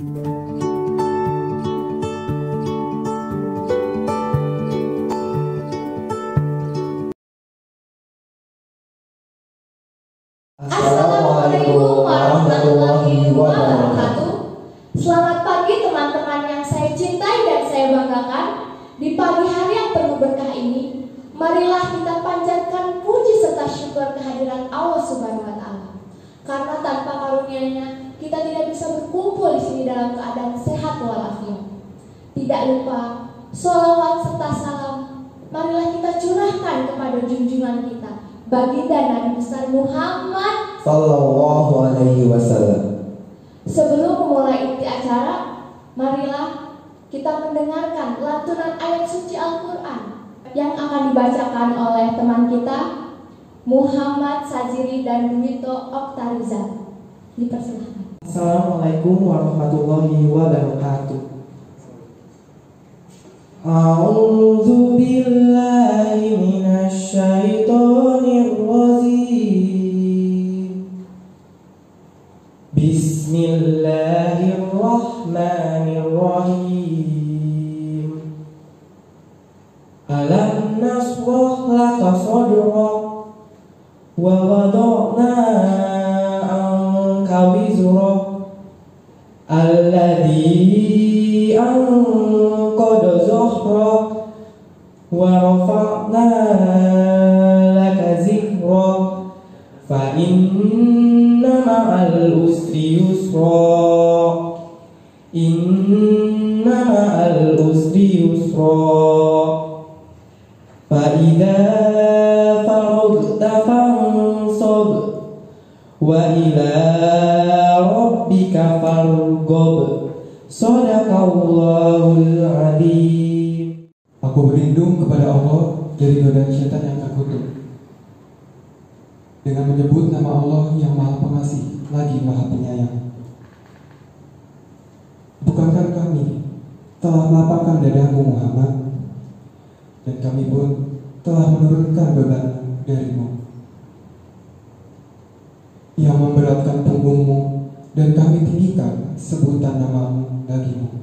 Assalamualaikum warahmatullahi wabarakatuh. Selamat pagi teman-teman yang saya cintai dan saya banggakan. Di pagi hari yang penuh berkah ini, marilah kita panjatkan puji serta syukur kehadiran Allah Subhanahu wa Ta'ala. Karena tanpa karunia-Nya, kita tidak bisa berkumpul di sini dalam keadaan sehat walafiat. Tidak lupa sholawat serta salam marilah kita curahkan kepada junjungan kita, baginda Nabi besar Muhammad Sallallahu alaihi wasallam. Sebelum memulai inti acara, marilah kita mendengarkan lantunan ayat suci Al-Quran yang akan dibacakan oleh teman kita Muhammad Sajiri dan Duwito Oktarizal. Dipersilahkan. Assalamualaikum warahmatullahi wabarakatuh. A'udzu billahi minasy syaithanir rajim. Bismillahirrahmanirrahim. Alam nashrah laka sadrak wa wada'na anka wizrak alladzi anqadha dhahrak wa rafa'na laka zikrak fa inna ma'al usri yusra inna ma'al usri yusra fa idza faragta fansab wa ila rabbika farghab. Shadaqallahul adzim. Aku berlindung kepada Allah dari godaan syaitan yang terkutuk dengan menyebut nama Allah yang Maha Pengasih lagi Maha Penyayang. Bukankah kami telah melapangkan dadamu Muhammad, dan kami pun telah menurunkan beban darimu yang memberatkan punggungmu, dan kami tinggikan sebutan namamu bagimu.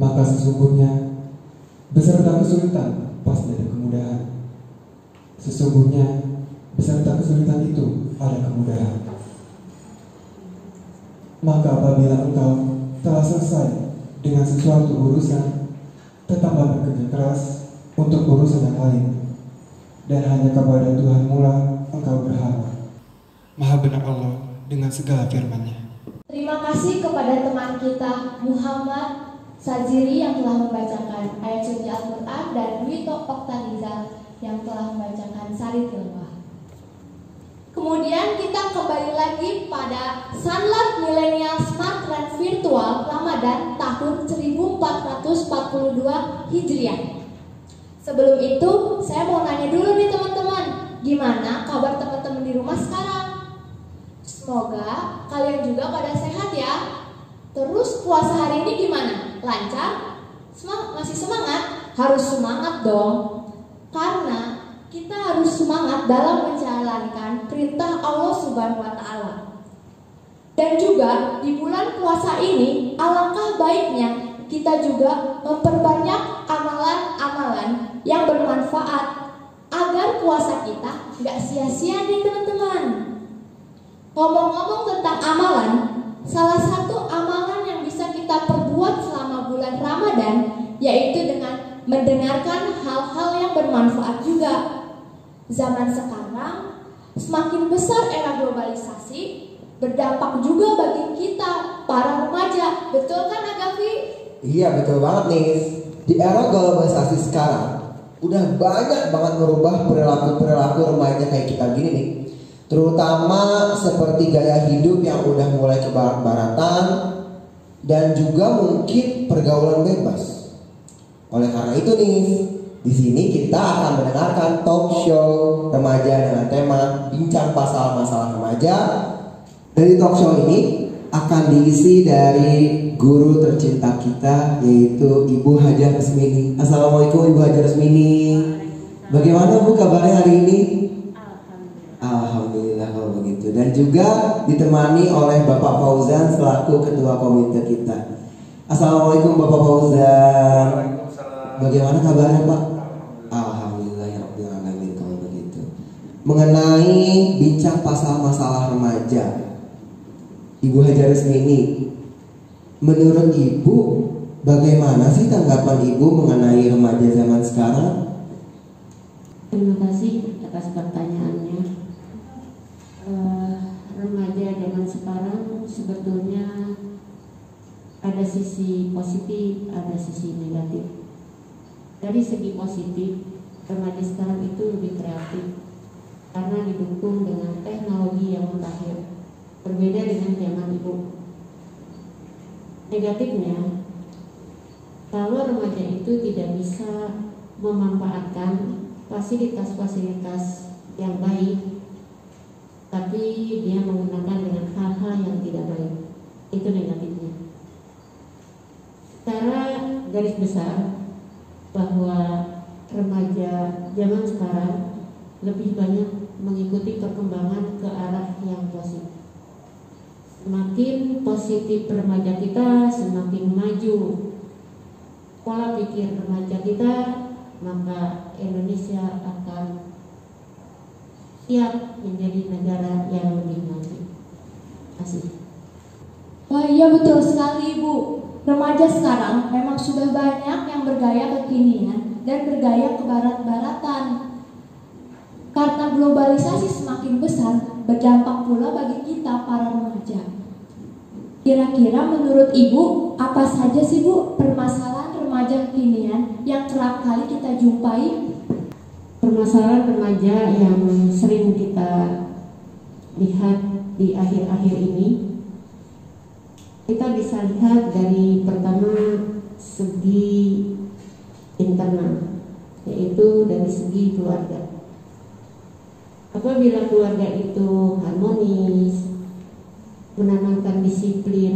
Maka sesungguhnya beserta kesulitan pasti ada kemudahan. Sesungguhnya beserta kesulitan itu ada kemudahan. Maka apabila engkau telah selesai dengan sesuatu urusan, tetaplah bekerja keras untuk urusan yang lain, dan hanya kepada Tuhan mula engkau berharap. Maha benar Allah dengan segala firman-Nya. Terima kasih kepada teman kita Muhammad Sajiri yang telah membacakan ayat suci Al-Quran dan Duwito Oktarizal yang telah membacakan sari tilawah. Kemudian kita kembali lagi pada Sunlight Millennial Smart Trend Virtual Ramadan tahun 1442 Hijriah. Sebelum itu, saya mau nanya dulu nih teman-teman, gimana kabar teman-teman di rumah sekarang? Semoga kalian juga pada sehat ya. Terus puasa hari ini gimana? Lancar? Masih semangat? Harus semangat dong. Karena kita harus semangat dalam menjalankan perintah Allah Subhanahu wa Ta'ala. Dan juga di bulan puasa ini, alangkah baiknya kita juga memperbanyak amalan-amalan yang bermanfaat agar puasa kita nggak sia-sia nih teman-teman. Ngomong-ngomong tentang amalan, salah satu amalan yang bisa kita perbuat selama bulan Ramadan yaitu dengan mendengarkan hal-hal yang bermanfaat juga. Zaman sekarang semakin besar era globalisasi, berdampak juga bagi kita para remaja. Betul kan Agafi? Iya betul banget nih. Di era globalisasi sekarang udah banyak banget merubah perilaku remaja kayak kita gini nih. Terutama seperti gaya hidup yang udah mulai ke barat-baratan dan juga mungkin pergaulan bebas. Oleh karena itu nih, di sini kita akan mendengarkan talk show remaja dengan tema bincang pasal masalah remaja. Dari talk show ini akan diisi dari guru tercinta kita yaitu Ibu Hajar Resmini. Assalamualaikum Ibu Hajar Resmini. Bagaimana Bu kabarnya hari ini? Alhamdulillah kalau begitu. Dan juga ditemani oleh Bapak Fauzan selaku ketua komite kita. Assalamualaikum Bapak Fauzan. Bagaimana kabarnya Pak? Alhamdulillah ya Rabbil alamin kalau begitu. Mengenai bincang pasal masalah remaja, Ibu Hajar Resmini, menurut Ibu bagaimana sih tanggapan Ibu mengenai remaja zaman sekarang? Terima kasih atas pertanyaannya. Remaja zaman sekarang sebetulnya ada sisi positif, ada sisi negatif. Dari segi positif, remaja sekarang itu lebih kreatif karena didukung dengan teknologi yang mutakhir, berbeda dengan zaman ibu. Negatifnya, kalau remaja itu tidak bisa memanfaatkan fasilitas-fasilitas yang baik, tapi dia menggunakan dengan hal-hal yang tidak baik, itu negatifnya. Secara garis besar, bahwa remaja zaman sekarang lebih banyak mengikuti perkembangan ke arah yang positif. Semakin positif remaja kita, semakin maju pola pikir remaja kita, maka Indonesia akan siap menjadi negara yang lebih maju. Terima kasih. Wah iya betul sekali Ibu. Remaja sekarang memang sudah banyak yang bergaya kekinian dan bergaya kebarat-baratan. Karena globalisasi semakin besar, berdampak pula bagi kita para remaja. Kira-kira menurut Ibu, apa saja sih Bu permasalahan remaja kekinian yang kerap kali kita jumpai? Permasalahan remaja yang sering kita lihat di akhir-akhir ini, kita bisa lihat dari pertama segi internal, yaitu dari segi keluarga. Apabila keluarga itu harmonis, menanamkan disiplin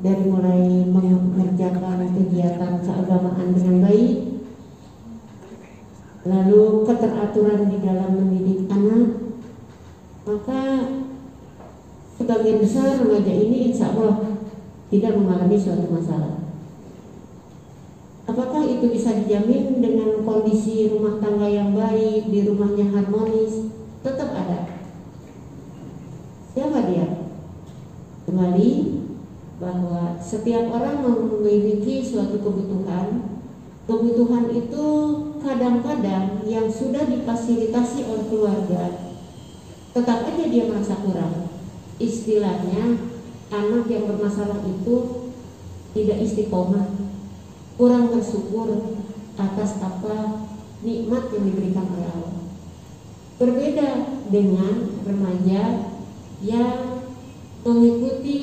dari mulai mengerjakan kegiatan keagamaan dengan baik, lalu keteraturan di dalam mendidik anak, maka sebagian besar remaja ini insya Allah tidak mengalami suatu masalah. Apakah itu bisa dijamin dengan kondisi rumah tangga yang baik, di rumahnya harmonis? Tetap ada. Siapa dia? Kembali bahwa setiap orang memiliki suatu kebutuhan. Kebutuhan itu kadang-kadang yang sudah difasilitasi oleh keluarga, tetap aja dia merasa kurang. Istilahnya, anak yang bermasalah itu tidak istiqomah, kurang bersyukur atas apa nikmat yang diberikan oleh Allah. Berbeda dengan remaja yang mengikuti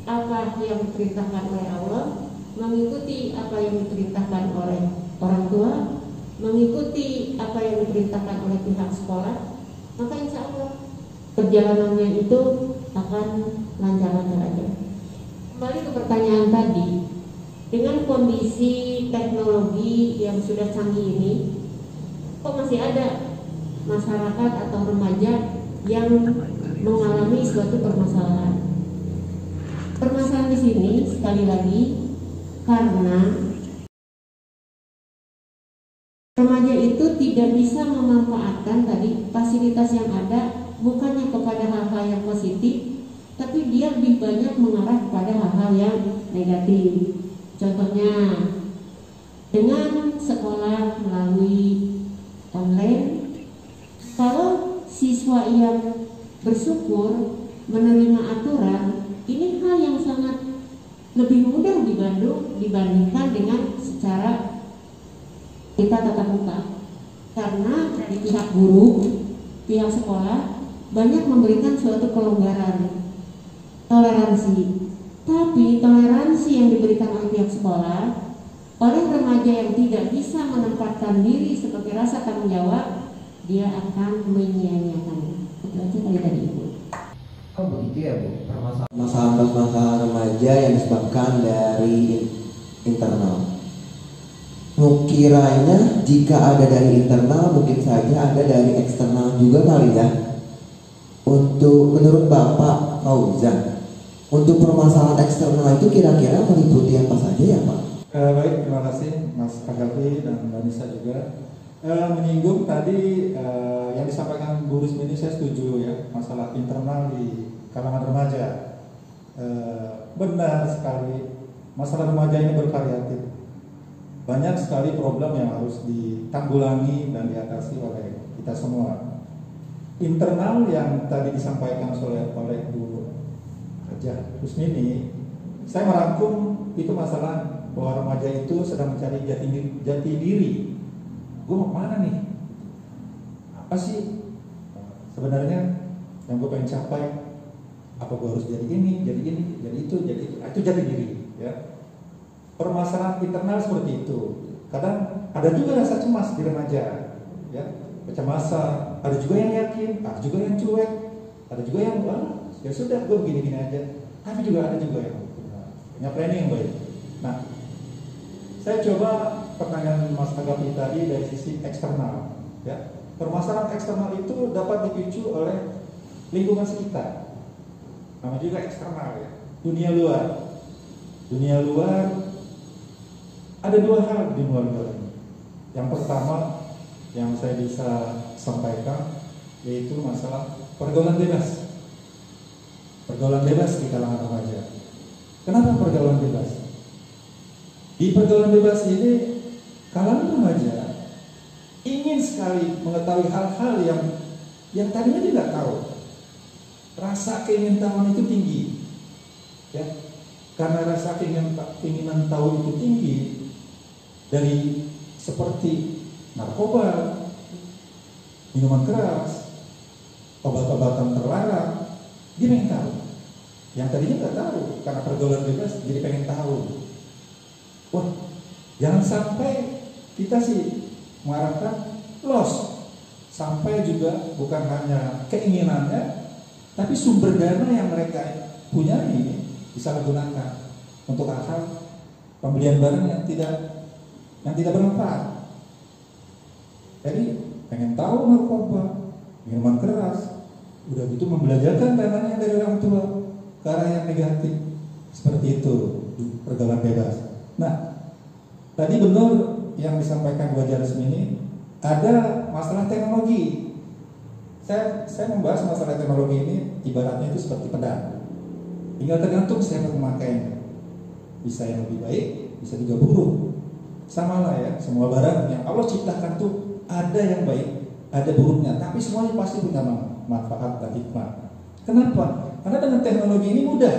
apa yang diperintahkan oleh Allah, mengikuti apa yang diperintahkan oleh orang tua, mengikuti apa yang diperintahkan oleh pihak sekolah, maka insya Allah perjalanannya itu akan lancar-lancar aja. Kembali ke pertanyaan tadi, dengan kondisi teknologi yang sudah canggih ini, kok masih ada masyarakat atau remaja yang mengalami suatu permasalahan? Permasalahan di sini sekali lagi karena remaja itu tidak bisa memanfaatkan tadi fasilitas yang ada, bukannya kepada hal-hal yang positif, tapi dia lebih banyak mengarah kepada hal-hal yang negatif. Contohnya dengan sekolah melalui online, kalau siswa yang bersyukur menerima aturan, ini hal yang sangat lebih mudah dibandingkan dengan secara kita tatap muka. Karena di pihak guru, pihak sekolah banyak memberikan suatu kelonggaran, toleransi. Tapi toleransi yang diberikan oleh pihak sekolah, oleh remaja yang tidak bisa menempatkan diri sebagai rasa tanggung jawab, dia akan menyia-nyiakannya. Itu aja tadi Ibu. Oh begitu ya Bu, masalah remaja yang disebabkan dari internal. Kiranya jika ada dari internal, mungkin saja ada dari eksternal juga kali ya. menurut Bapak Fauzan, untuk permasalahan eksternal itu kira-kira meliputi apa saja ya Pak? Baik, terima kasih Mas Agapi dan Mbak Nisa juga. Menyinggung tadi yang disampaikan Bu Risma ini saya setuju ya, masalah internal di kalangan remaja. Benar sekali, masalah remaja ini bervariatif. Banyak sekali problem yang harus ditanggulangi dan diatasi oleh kita semua. Internal yang tadi disampaikan oleh Bu Hajah Rusmini, saya merangkum itu masalah bahwa remaja itu sedang mencari jati diri. Gue mau kemana nih? Apa sih sebenarnya yang gue pengen capai? Apa gue harus jadi ini, jadi itu. Itu jati diri. Ya. Permasalahan internal seperti itu. Kadang ada juga rasa cemas di remaja. Ya. Kecemasan. Ada juga yang yakin, ada juga yang cuek, ada juga yang ya sudah gue begini-gini aja. Tapi juga ada juga yang punya planning yang baik. Nah, saya coba pertanyaan Mas Agapi tadi dari sisi eksternal. Ya, permasalahan eksternal itu dapat dipicu oleh lingkungan sekitar. Nama juga eksternal ya. Dunia luar ada dua hal di luar ini. Yang pertama yang saya bisa sampaikan yaitu masalah pergaulan bebas. Pergaulan bebas di kalangan remaja. Kenapa pergaulan bebas? Di pergaulan bebas ini kalangan remaja ingin sekali mengetahui hal-hal yang tadinya tidak tahu. Rasa keinginan itu tinggi, ya. Karena rasa keinginan tahu itu tinggi, dari seperti narkoba, minuman keras, obat-obatan terlarang, dia pengen tahu. Yang tadinya nggak tahu, karena pergaulan bebas jadi pengen tahu. Wah, jangan sampai kita sih mengharapkan loss, sampai juga bukan hanya keinginannya, tapi sumber dana yang mereka punya ini bisa digunakan untuk hal-hal pembelian barang yang tidak bermanfaat. Jadi pengen tahu narkoba, minuman keras, udah gitu membelajarkan dananya dari orang tua ke arah yang negatif, seperti itu pergaulan bebas. Nah, tadi benar yang disampaikan Bu Hajar Rusmini, ada masalah teknologi. Saya membahas masalah teknologi ini ibaratnya itu seperti pedang. Tinggal tergantung siapa pemakainya. Bisa yang lebih baik, bisa juga buruk. Sama lah ya, semua barang yang Allah ciptakan tuh ada yang baik, ada buruknya, tapi semuanya pasti punya manfaat dan hikmah. Kenapa? Karena dengan teknologi ini mudah.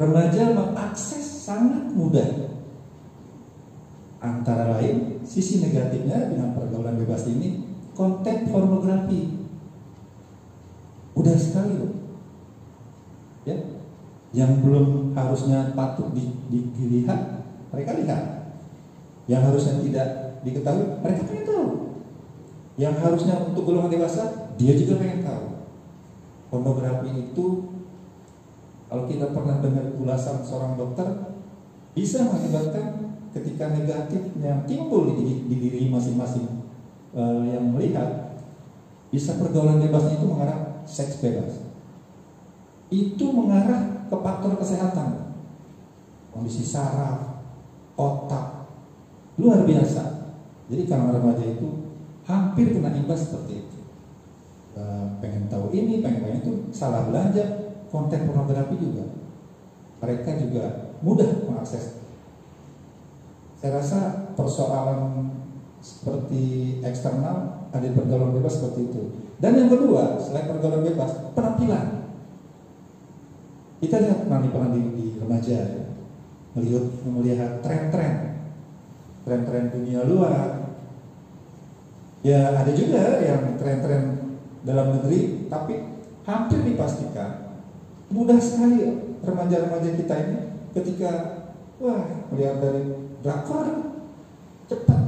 Remaja mengakses sangat mudah. Antara lain, sisi negatifnya dengan pergaulan bebas ini, konten pornografi. Mudah sekali loh. Ya, yang belum harusnya patut dilihat, mereka lihat. Yang harusnya tidak diketahui, mereka pengen tahu. Yang harusnya untuk golongan dewasa, dia juga pengen tahu. Pornografi itu, kalau kita pernah dengar ulasan seorang dokter, bisa mengakibatkan ketika negatif yang timbul di diri masing-masing yang melihat, bisa pergaulan bebasnya itu mengarah seks bebas. Itu mengarah ke faktor kesehatan, kondisi saraf, otak, luar biasa. Jadi kalangan remaja itu hampir kena imbas seperti itu. Pengen tahu ini, pengen itu, salah belanja, konten pornografi juga. Mereka juga mudah mengakses. Saya rasa persoalan seperti eksternal ada di pergaulan bebas seperti itu. Dan yang kedua, selain pergaulan bebas, penampilan. Kita lihat penampilan di remaja, ya. melihat tren-tren dunia luar. Ya ada juga yang tren-tren dalam negeri, tapi hampir dipastikan mudah sekali remaja-remaja kita ini ketika melihat dari drakor cepat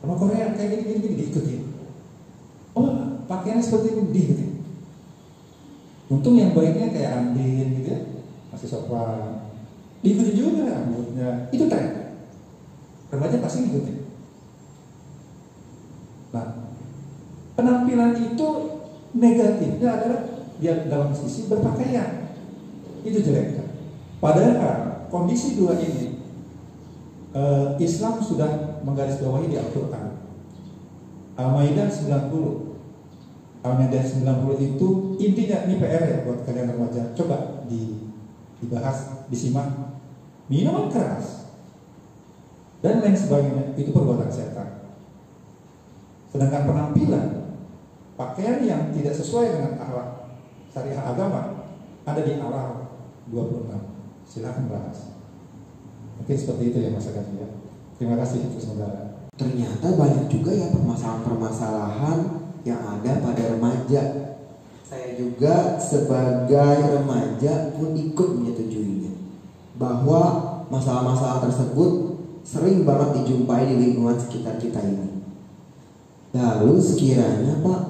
sama Korea kayak gini diikuti. Oh, pakaiannya seperti ini diikuti. Untung yang baiknya kayak Andin gitu ya, masih sopan. Diikuti juga rambutnya. Itu tren. Remaja pasti ngikutin. Nah, penampilan itu Negatifnya adalah dia dalam sisi berpakaian, itu jelek. Padahal kondisi dua ini Islam sudah menggarisbawahi di Al-Quran. Al-Maidah 90. Al-Maidah 90 itu intinya, ini PR ya buat kalian remaja. Coba dibahas, disimak. Minuman keras dan lain sebagainya itu perbuatan setan. Sedangkan penampilan pakaian yang tidak sesuai dengan akhlak syariah agama ada di Al-A'raf 26. Silakan bahas. Mungkin seperti itu ya Mas Agati ya. Terima kasih saudara. Ternyata banyak juga ya permasalahan-permasalahan yang ada pada remaja. Saya juga sebagai remaja pun ikut menyetujuinya, bahwa masalah-masalah tersebut sering banget dijumpai di lingkungan sekitar kita ini. Lalu sekiranya Pak,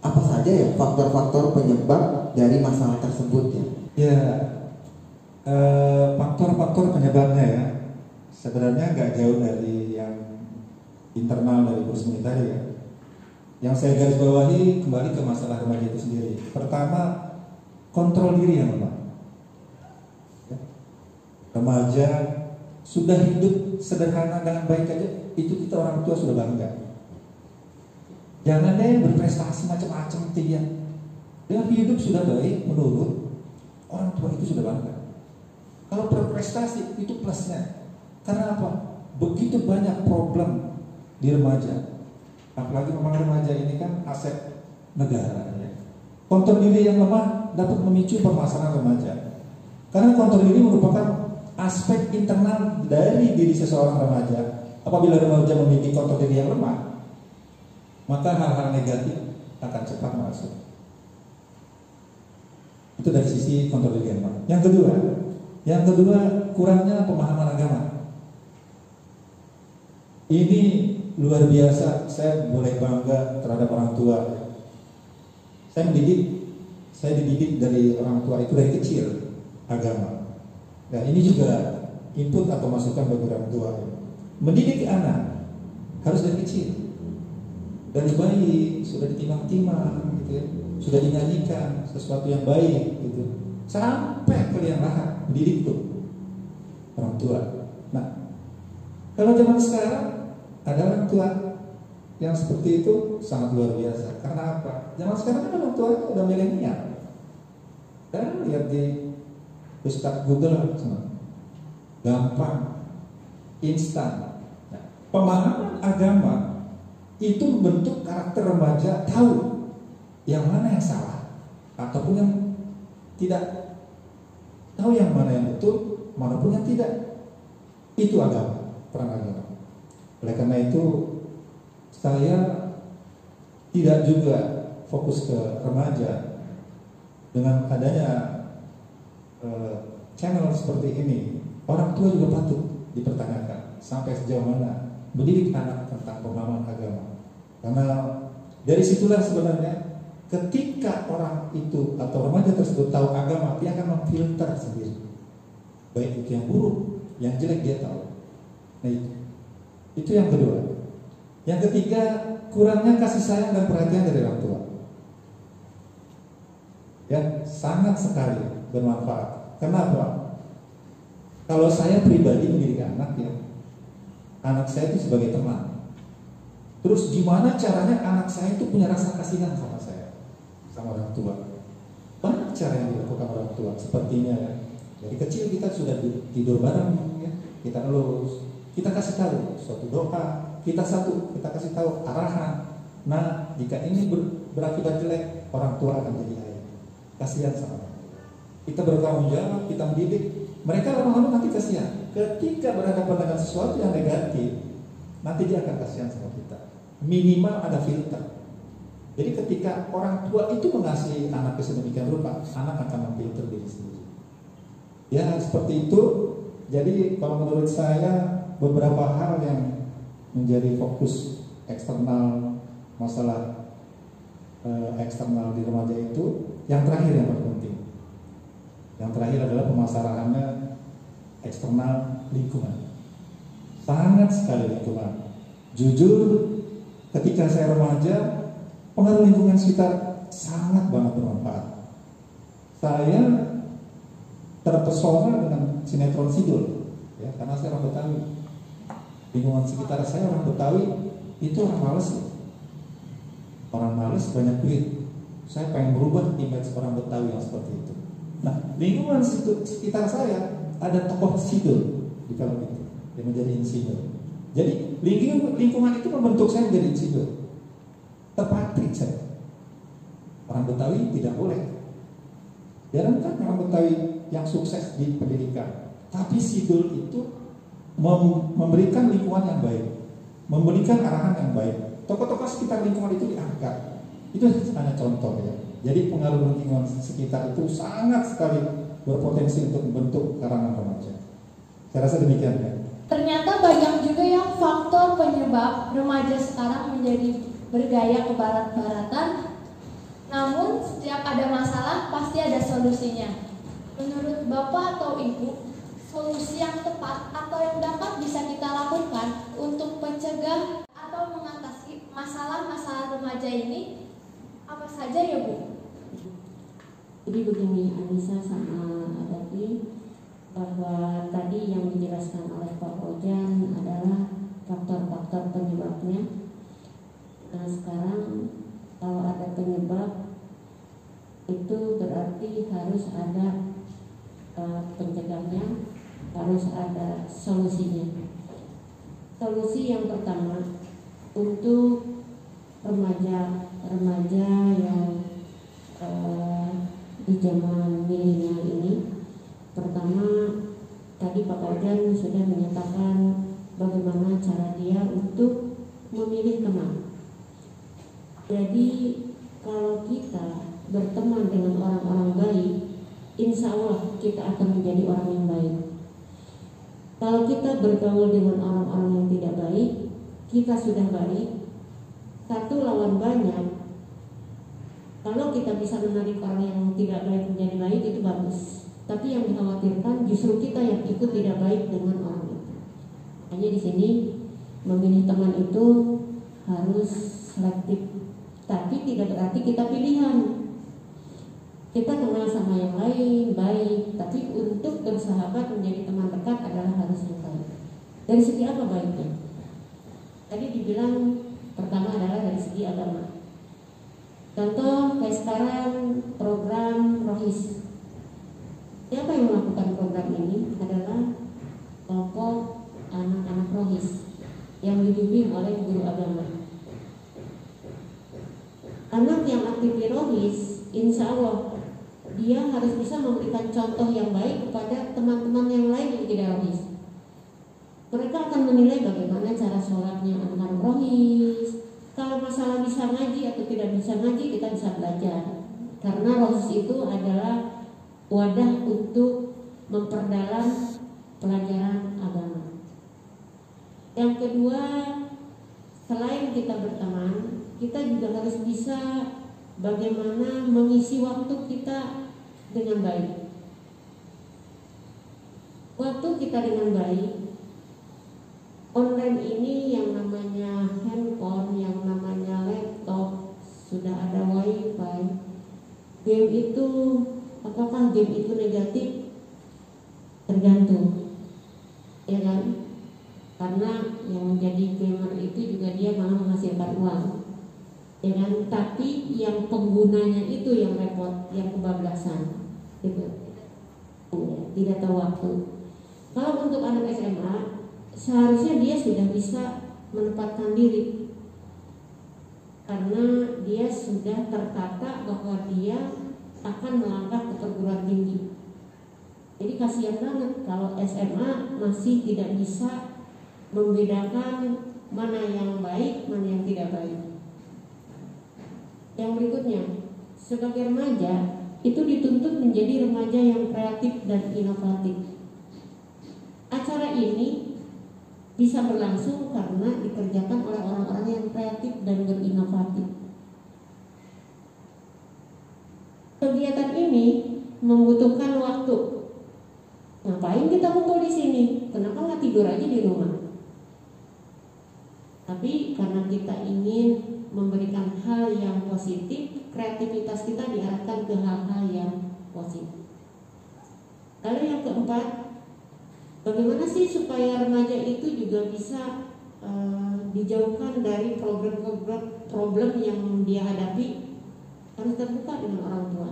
apa saja ya faktor-faktor penyebab dari masalah tersebut ya? Ya, faktor-faktor penyebabnya ya sebenarnya nggak jauh dari yang internal dari Gusmi tadi ya. Yang saya garis bawahi kembali ke masalah remaja itu sendiri. Pertama, kontrol diri yang lemah. Ya. Remaja sudah hidup sederhana dengan baik aja, itu kita orang tua sudah bangga. Jangan deh berprestasi macam-macam dia. Dengan hidup sudah baik menurut orang tua itu sudah bangga. Kalau berprestasi itu plusnya. Karena apa? Begitu banyak problem di remaja. Apalagi memang remaja ini kan aset negara ya. Kontrol diri yang lemah dapat memicu permasalahan remaja. Karena kontrol diri merupakan aspek internal dari diri seseorang remaja. Apabila remaja memiliki kontrol diri yang lemah, maka hal-hal negatif akan cepat masuk. Itu dari sisi kontrol diri yang lemah. Yang kedua, kurangnya pemahaman agama. Ini luar biasa, saya boleh bangga terhadap orang tua. Saya dididik dari orang tua itu dari kecil agama. Nah ini juga input atau masukan bagi orang tua. Mendidik anak harus dari kecil, dari bayi sudah ditimang-timang, gitu ya, sudah dinyanyikan sesuatu yang baik, gitu, sampai ke liang lahat. Mendidik tuh orang tua. Nah kalau zaman sekarang ada orang tua yang seperti itu sangat luar biasa. Karena apa? Zaman sekarang kan orang tua itu udah milenial. Dan lihat di Ustaz Google semua, gampang, instan. Nah, pemahaman agama itu membentuk karakter remaja, tahu yang mana yang salah ataupun yang tidak, tahu yang mana yang betul, manapun yang tidak. Itu agama, peran agama. Oleh karena itu saya tidak juga fokus ke remaja. Dengan adanya channel seperti ini, orang tua juga patut dipertanyakan sampai sejauh mana mendidik anak tentang pemahaman agama. Karena dari situlah sebenarnya ketika orang itu atau remaja tersebut tahu agama, dia akan memfilter sendiri, baik itu yang buruk, yang jelek dia tahu. Nah itu yang kedua. Yang ketiga, kurangnya kasih sayang dan perhatian dari orang tua. Ya, sangat sekali bermanfaat. Kenapa? Kalau saya pribadi mendidik anak ya, anak saya itu sebagai teman. Terus gimana caranya anak saya itu punya rasa kasihan sama saya, sama orang tua? Banyak cara yang dilakukan orang tua. Sepertinya ya, dari kecil kita sudah tidur bareng, ya, kita elus. Kita kasih tahu suatu doa, kita kasih tahu arahan. Nah, jika ini berakibat jelek, orang tua akan jadi ayah. Kasihan sama orang tua. Kita bertanggung jawab, kita mendidik. Mereka lama-lama nanti kasihan. Ketika berhadapan dengan sesuatu yang negatif, nanti dia akan kasihan sama kita. Minimal ada filter. Jadi ketika orang tua itu mengasihi anak sedemikian rupa, anak akan memfilter diri sendiri. Ya, seperti itu. Jadi kalau menurut saya beberapa hal yang menjadi fokus eksternal, masalah eksternal di remaja itu, yang terakhir yang paling penting. Yang terakhir adalah permasalahannya eksternal lingkungan. Sangat sekali lingkungan. Jujur, ketika saya remaja, pengaruh lingkungan sekitar sangat banget bermanfaat. Saya terpesona dengan sinetron Sidul, ya, karena saya orang Betawi. Lingkungan sekitar saya orang Betawi itu orang malas ya. Orang malas banyak duit. Saya pengen berubah image orang Betawi yang seperti itu. Nah, lingkungan sekitar saya ada tokoh Sidul di film itu yang menjadi insinyur. Jadi lingkungan itu membentuk saya menjadi insinyur. Terpatrik saya. Orang Betawi tidak boleh. Jarang kan orang Betawi yang sukses di pendidikan. Tapi Sidul itu memberikan lingkungan yang baik, memberikan arahan yang baik. Tokoh-tokoh sekitar lingkungan itu diangkat. Itu hanya contoh ya. Jadi pengaruh lingkungan sekitar itu sangat sekali berpotensi untuk membentuk karangan remaja. Saya rasa demikian ya. Ternyata banyak juga yang faktor penyebab remaja sekarang menjadi bergaya ke barat-baratan. Namun setiap ada masalah pasti ada solusinya. Menurut Bapak atau Ibu, solusi yang tepat atau yang dapat bisa kita lakukan untuk mencegah atau mengatasi masalah-masalah remaja ini apa saja ya Bu? Jadi begini Anissa sama Adafi, bahwa tadi yang dijelaskan oleh Pak Ojan adalah faktor-faktor penyebabnya. Nah sekarang kalau ada penyebab itu berarti harus ada pencegahnya, harus ada solusinya. Solusi yang pertama untuk remaja yang di zaman milenial ini, pertama tadi Pak Ojan sudah menyatakan bagaimana cara dia untuk memilih teman. Jadi kalau kita berteman dengan orang-orang baik, insya Allah kita akan menjadi orang yang baik. Kalau kita bergaul dengan orang-orang yang tidak baik, kita sudah baik, satu lawan banyak. Kalau kita bisa menarik orang yang tidak baik menjadi baik, itu bagus. Tapi yang dikhawatirkan justru kita yang ikut tidak baik dengan orang itu. Hanya di sini memilih teman itu harus selektif. Tapi tidak berarti kita pilihan. Kita kenal sama yang lain baik, tapi untuk bersahabat menjadi teman dekat adalah harus yang baik. Dari segi apa baiknya? Tadi dibilang pertama adalah dari segi agama. Contoh kayak sekarang program Rohis. Siapa yang melakukan program ini adalah kelompok anak-anak Rohis yang dibimbing oleh guru agama. Anak yang aktif di Rohis, insya Allah dia harus bisa memberikan contoh yang baik kepada teman-teman yang lain yang tidak Rohis. Mereka akan menilai bagaimana cara sholatnya anak-anak Rohis. Kalau masalah bisa ngaji atau tidak bisa ngaji, kita bisa belajar. Karena Rohis itu adalah wadah untuk memperdalam pelajaran agama. Yang kedua, selain kita berteman, kita juga harus bisa bagaimana mengisi waktu kita dengan baik. Waktu kita dengan baik, online ini yang namanya handphone, yang namanya laptop, sudah ada wifi. Game itu, apakah game itu negatif? Tergantung, ya kan? Karena yang menjadi gamer itu juga dia malah menghasilkan uang, ya kan? Tapi yang penggunanya itu yang repot, yang kebablasan, gitu. Tidak tahu waktu. Kalau untuk anak SMA, seharusnya dia sudah bisa menempatkan diri, karena dia sudah tertata bahwa dia akan melangkah ke perguruan tinggi. Jadi kasihan banget kalau SMA masih tidak bisa membedakan mana yang baik, mana yang tidak baik. Yang berikutnya, sebagai remaja itu dituntut menjadi remaja yang kreatif dan inovatif. Acara ini bisa berlangsung karena dikerjakan oleh orang-orang yang kreatif dan berinovatif. Kegiatan ini membutuhkan waktu. Ngapain kita kumpul di sini? Kenapa nggak tidur aja di rumah? Tapi karena kita ingin memberikan hal yang positif, kreativitas kita diarahkan ke hal-hal yang positif. Lalu yang keempat, bagaimana sih supaya remaja itu juga bisa dijauhkan dari problem yang dia hadapi? Harus terbuka dengan orang tua.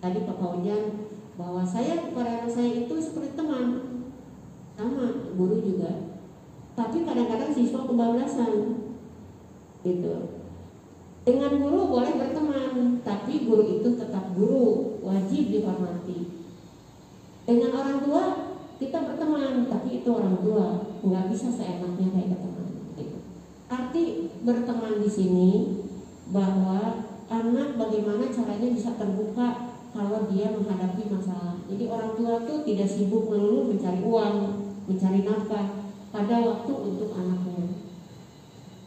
Tadi Pak Fauzan bahwa saya kepada anak saya itu seperti teman, sama guru juga. Tapi kadang-kadang siswa kebablasan, gitu. Dengan guru boleh berteman, tapi guru itu tetap guru, wajib dihormati. Dengan orang tua kita berteman, tapi itu orang tua, nggak bisa seenaknya kayak teman. Gitu. Arti berteman di sini bahwa anak bagaimana caranya bisa terbuka kalau dia menghadapi masalah. Jadi orang tua tuh tidak sibuk melulu mencari uang, mencari nafkah, pada waktu untuk anaknya.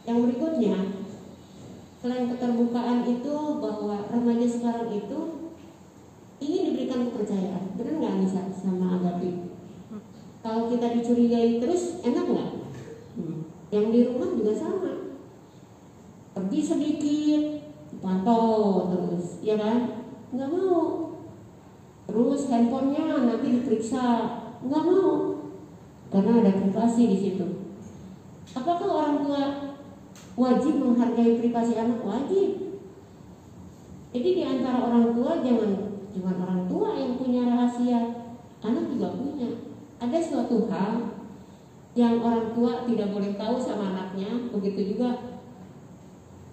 Yang berikutnya, selain keterbukaan itu bahwa remaja sekarang itu ingin diberikan kepercayaan. Benar nggak Nisa sama Agapi? Kalau kita dicurigai terus enak nggak? Yang di rumah juga sama. Pergi sedikit, pantau terus, ya kan? Nggak mau. Terus handphonenya nanti diperiksa, nggak mau. Karena ada privasi di situ. Apakah orang tua wajib menghargai privasi anak? Wajib. Jadi di antara orang tua jangan cuma orang tua yang punya rahasia, anak juga punya. Ada suatu hal yang orang tua tidak boleh tahu sama anaknya, begitu juga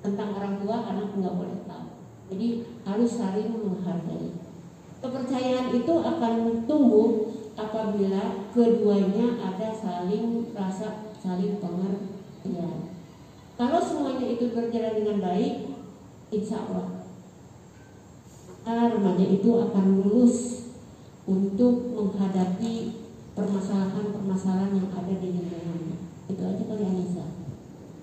tentang orang tua anak nggak boleh tahu. Jadi harus saling menghargai. Kepercayaan itu akan tumbuh apabila keduanya ada saling pengertian. Kalau semuanya itu berjalan dengan baik, insya Allah remaja itu akan lulus untuk menghadapi permasalahan-permasalahan yang ada di lingkungannya. Itu aja kali Anissa.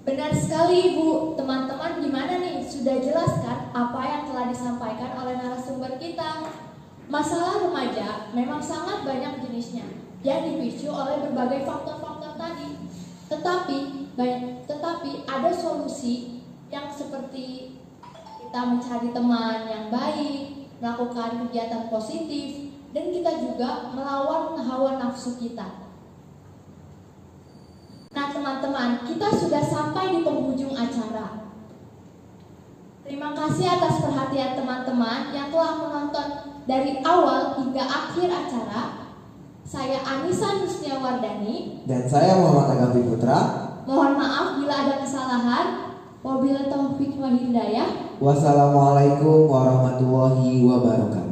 Benar sekali Ibu. Teman-teman gimana nih? Sudah jelas kan apa yang telah disampaikan oleh narasumber kita? Masalah remaja memang sangat banyak jenisnya yang dipicu oleh berbagai faktor-faktor tadi. Tetapi ada solusi yang seperti kita mencari teman yang baik, melakukan kegiatan positif, dan kita juga melawan hawa nafsu kita. Nah teman-teman, kita sudah sampai di penghujung acara. Terima kasih atas perhatian teman-teman yang telah menonton dari awal hingga akhir acara. Saya Anissa Nusniawardani dan saya Muhammad Agapi Putra. Mohon maaf bila ada kesalahan. Wabillahi taufiq wal hidayah. Wassalamualaikum warahmatullahi wabarakatuh.